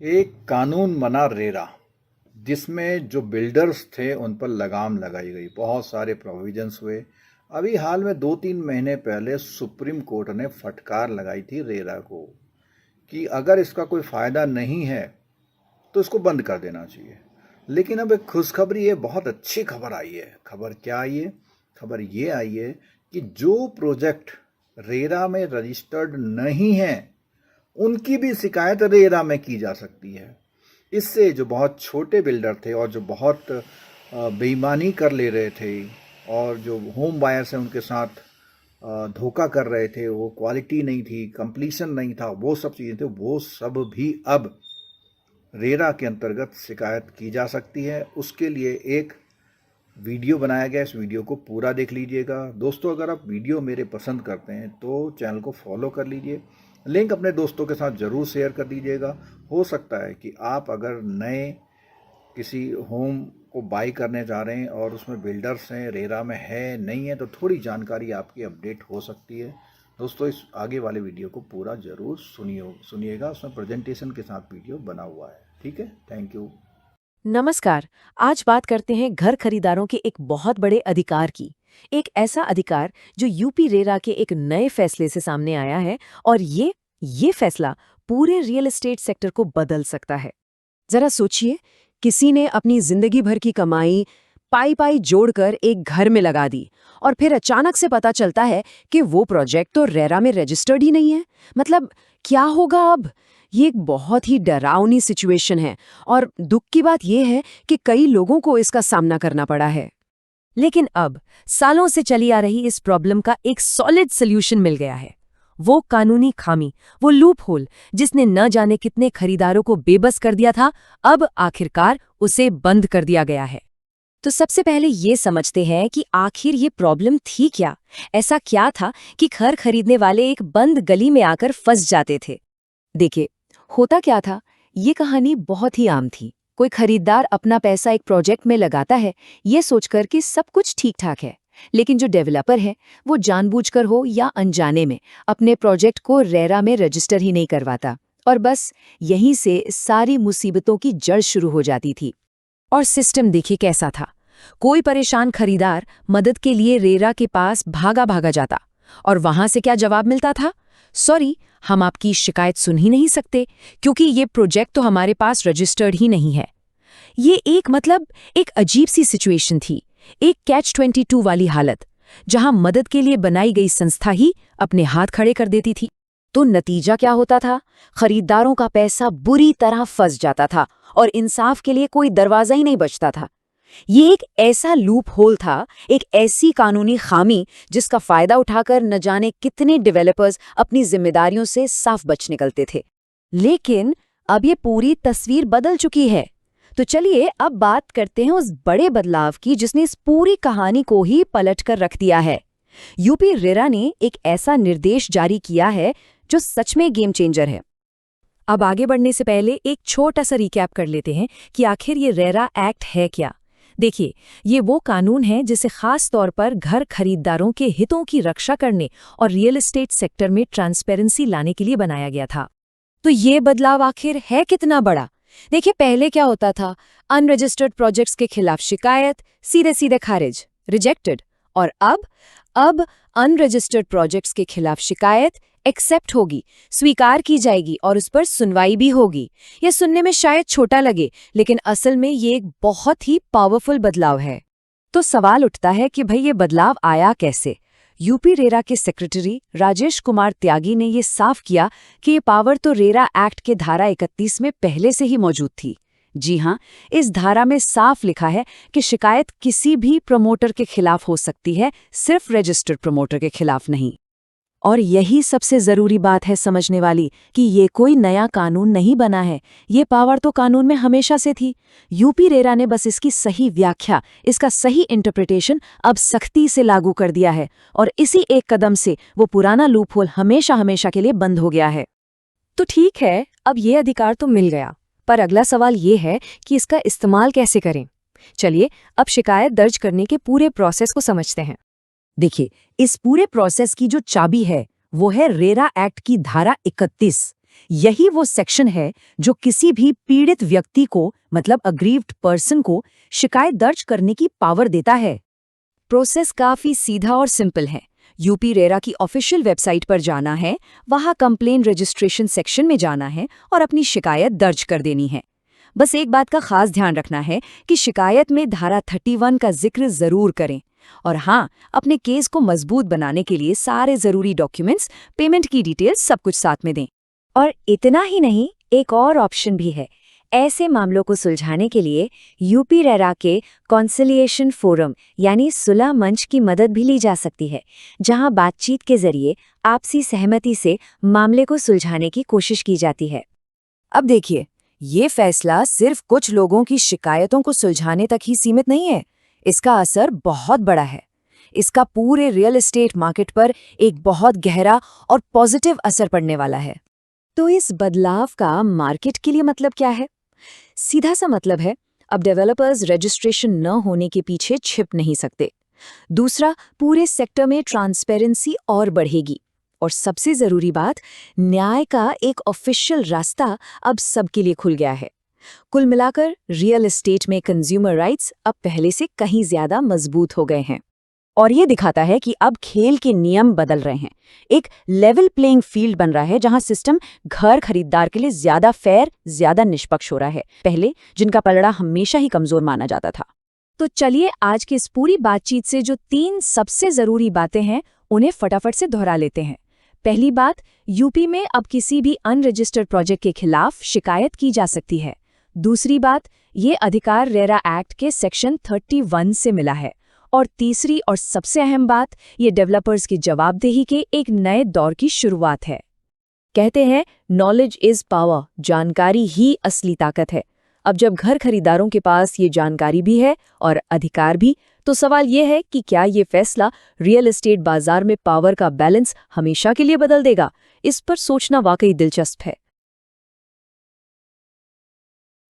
एक कानून बना रेरा, जिसमें जो बिल्डर्स थे उन पर लगाम लगाई गई। बहुत सारे प्रोविजंस हुए। अभी हाल में 2-3 महीने पहले सुप्रीम कोर्ट ने फटकार लगाई थी रेरा को कि अगर इसका कोई फ़ायदा नहीं है तो इसको बंद कर देना चाहिए। लेकिन अब एक खुशखबरी है, बहुत अच्छी खबर आई है। खबर क्या आई है? खबर ये आई है कि जो प्रोजेक्ट रेरा में रजिस्टर्ड नहीं है उनकी भी शिकायत रेरा में की जा सकती है। इससे जो बहुत छोटे बिल्डर थे और जो बहुत बेईमानी कर ले रहे थे और जो होम बायर्स हैं उनके साथ धोखा कर रहे थे, वो क्वालिटी नहीं थी, कंप्लीशन नहीं था, वो सब चीज़ें थे, वो सब भी अब रेरा के अंतर्गत शिकायत की जा सकती है। उसके लिए एक वीडियो बनाया गया, इस वीडियो को पूरा देख लीजिएगा। दोस्तों, अगर आप वीडियो मेरे पसंद करते हैं तो चैनल को फॉलो कर लीजिए, लिंक अपने दोस्तों के साथ ज़रूर शेयर कर दीजिएगा। हो सकता है कि आप अगर नए किसी होम को बाई करने जा रहे हैं और उसमें बिल्डर्स हैं, रेरा में है नहीं है, तो थोड़ी जानकारी आपकी अपडेट हो सकती है। दोस्तों, इस आगे वाले वीडियो को पूरा ज़रूर सुनिएगा, उसमें प्रेजेंटेशन के साथ वीडियो बना हुआ है। ठीक है, थैंक यू। नमस्कार। आज बात करते हैं घर खरीदारों के एक बहुत बड़े अधिकार की। एक ऐसा अधिकार जो यूपी रेरा के एक नए फैसले से सामने आया है और ये फैसला पूरे रियल एस्टेट सेक्टर को बदल सकता है। जरा सोचिए, किसी ने अपनी जिंदगी भर की कमाई पाई पाई जोड़कर एक घर में लगा दी और फिर अचानक से पता चलता है कि वो प्रोजेक्ट तो रेरा में रजिस्टर्ड ही नहीं है। मतलब क्या होगा अब? ये एक बहुत ही डरावनी सिचुएशन है और दुख की बात यह है कि कई लोगों को इसका सामना करना पड़ा है। लेकिन अब सालों से चली आ रही इस प्रॉब्लम का एक सॉलिड सॉल्यूशन मिल गया है। वो कानूनी खामी, वो लूप होल जिसने न जाने कितने खरीदारों को बेबस कर दिया था, अब आखिरकार उसे बंद कर दिया गया है। तो सबसे पहले ये समझते हैं कि आखिर ये प्रॉब्लम थी क्या। ऐसा क्या था कि घर खरीदने वाले एक बंद गली में आकर फंस जाते थे। देखिए, होता क्या था, ये कहानी बहुत ही आम थी। कोई खरीदार अपना पैसा एक प्रोजेक्ट में लगाता है, ये सोचकर कि सब कुछ ठीक ठाक है। लेकिन जो डेवलपर है, वो जानबूझकर हो या अनजाने में अपने प्रोजेक्ट को रेरा में रजिस्टर ही नहीं करवाता, और बस यहीं से सारी मुसीबतों की जड़ शुरू हो जाती थी। और सिस्टम देखिए कैसा था। कोई परेशान खरीदार मदद के लिए रेरा के पास भागा भागा जाता और वहां से क्या जवाब मिलता था? सॉरी, हम आपकी शिकायत सुन ही नहीं सकते क्योंकि ये प्रोजेक्ट तो हमारे पास रजिस्टर्ड ही नहीं है। ये एक अजीब सी सिचुएशन थी, एक कैच-22 वाली हालत, जहां मदद के लिए बनाई गई संस्था ही अपने हाथ खड़े कर देती थी। तो नतीजा क्या होता था? खरीदारों का पैसा बुरी तरह फंस जाता था और इंसाफ के लिए कोई दरवाजा ही नहीं बचता था। ये एक ऐसा लूप होल था, एक ऐसी कानूनी खामी जिसका फायदा उठाकर न जाने कितने डेवलपर्स अपनी जिम्मेदारियों से साफ बच निकलते थे। लेकिन अब ये पूरी तस्वीर बदल चुकी है। तो चलिए अब बात करते हैं उस बड़े बदलाव की जिसने इस पूरी कहानी को ही पलट कर रख दिया है। यूपी रेरा ने एक ऐसा निर्देश जारी किया है जो सच में गेम चेंजर है। अब आगे बढ़ने से पहले एक छोटा सा रिकैप कर लेते हैं कि आखिर ये रेरा एक्ट है क्या। देखिए, ये वो कानून है जिसे खास तौर पर घर खरीदारों के हितों की रक्षा करने और रियल एस्टेट सेक्टर में ट्रांसपेरेंसी लाने के लिए बनाया गया था। तो ये बदलाव आखिर है कितना बड़ा? देखिए, पहले क्या होता था, अनरजिस्टर्ड प्रोजेक्ट्स के खिलाफ शिकायत, सीधे सीधे खारिज, रिजेक्टेड। और अब अनरजिस्टर्ड प्रोजेक्ट्स के खिलाफ शिकायत एक्सेप्ट होगी, स्वीकार की जाएगी और उस पर सुनवाई भी होगी। यह सुनने में शायद छोटा लगे, लेकिन असल में ये एक बहुत ही पावरफुल बदलाव है। तो सवाल उठता है कि भाई ये बदलाव आया कैसे? यूपी रेरा के सेक्रेटरी राजेश कुमार त्यागी ने ये साफ किया कि ये पावर तो रेरा एक्ट के धारा 31 में पहले से ही मौजूद थी। जी हाँ, इस धारा में साफ लिखा है कि शिकायत किसी भी प्रमोटर के खिलाफ हो सकती है, सिर्फ रजिस्टर्ड प्रमोटर के खिलाफ नहीं। और यही सबसे जरूरी बात है समझने वाली कि ये कोई नया कानून नहीं बना है, ये पावर तो कानून में हमेशा से थी। यूपी रेरा ने बस इसकी सही व्याख्या, इसका सही इंटरप्रिटेशन अब सख्ती से लागू कर दिया है और इसी एक कदम से वो पुराना लूपहोल हमेशा हमेशा के लिए बंद हो गया है। तो ठीक है, अब ये अधिकार तो मिल गया, पर अगला सवाल ये है कि इसका इस्तेमाल कैसे करें। चलिए अब शिकायत दर्ज करने के पूरे प्रोसेस को समझते हैं। देखिए, इस पूरे प्रोसेस की जो चाबी है वो है रेरा एक्ट की धारा 31। यही वो सेक्शन है जो किसी भी पीड़ित व्यक्ति को मतलब अग्रीव्ड पर्सन को शिकायत दर्ज करने की पावर देता है। प्रोसेस काफी सीधा और सिंपल है। यूपी रेरा की ऑफिशियल वेबसाइट पर जाना है, वहां कंप्लेन रजिस्ट्रेशन सेक्शन में जाना है और अपनी शिकायत दर्ज कर देनी है। बस एक बात का खास ध्यान रखना है कि शिकायत में धारा 31 का जिक्र जरूर करें और हाँ, अपने केस को मजबूत बनाने के लिए सारे जरूरी डॉक्यूमेंट्स, पेमेंट की डिटेल्स सब कुछ साथ में दें। और इतना ही नहीं, एक और ऑप्शन भी है। ऐसे मामलों को सुलझाने के लिए यूपी रेरा के कॉन्सिलिएशन फोरम यानी सुलह मंच की मदद भी ली जा सकती है, जहां बातचीत के जरिए आपसी सहमति से मामले को सुलझाने की कोशिश की जाती है। अब देखिए, ये फैसला सिर्फ कुछ लोगों की शिकायतों को सुलझाने तक ही सीमित नहीं है, इसका असर बहुत बड़ा है। इसका पूरे रियल एस्टेट मार्केट पर एक बहुत गहरा और पॉजिटिव असर पड़ने वाला है। तो इस बदलाव का मार्केट के लिए मतलब क्या है? सीधा सा मतलब है, अब डेवलपर्स रजिस्ट्रेशन न होने के पीछे छिप नहीं सकते। दूसरा, पूरे सेक्टर में ट्रांसपेरेंसी और बढ़ेगी। और सबसे जरूरी बात, न्याय का एक ऑफिशियल रास्ता अब सबके लिए खुल गया है। कुल मिलाकर रियल एस्टेट में कंज्यूमर राइट्स अब पहले से कहीं ज्यादा मजबूत हो गए हैं। और ये दिखाता है कि अब खेल के नियम बदल रहे हैं। एक लेवल प्लेइंग फील्ड बन रहा है जहां सिस्टम घर खरीदार के लिए ज्यादा फेयर, ज्यादा निष्पक्ष हो रहा है, पहले जिनका पलड़ा हमेशा ही कमजोर माना जाता था। तो चलिए आज की इस पूरी बातचीत से जो 3 सबसे जरूरी बातें हैं, उन्हें फटाफट से दोहरा लेते हैं। पहली बात, यूपी में अब किसी भी अनरजिस्टर्ड प्रोजेक्ट के खिलाफ शिकायत की जा सकती है। दूसरी बात, ये अधिकार रेरा एक्ट के सेक्शन 31 से मिला है। और तीसरी और सबसे अहम बात, ये डेवलपर्स की जवाबदेही के एक नए दौर की शुरुआत है। कहते हैं नॉलेज इज पावर, जानकारी ही असली ताकत है। अब जब घर खरीदारों के पास ये जानकारी भी है और अधिकार भी, तो सवाल ये है कि क्या ये फैसला रियल एस्टेट बाजार में पावर का बैलेंस हमेशा के लिए बदल देगा? इस पर सोचना वाकई दिलचस्प है।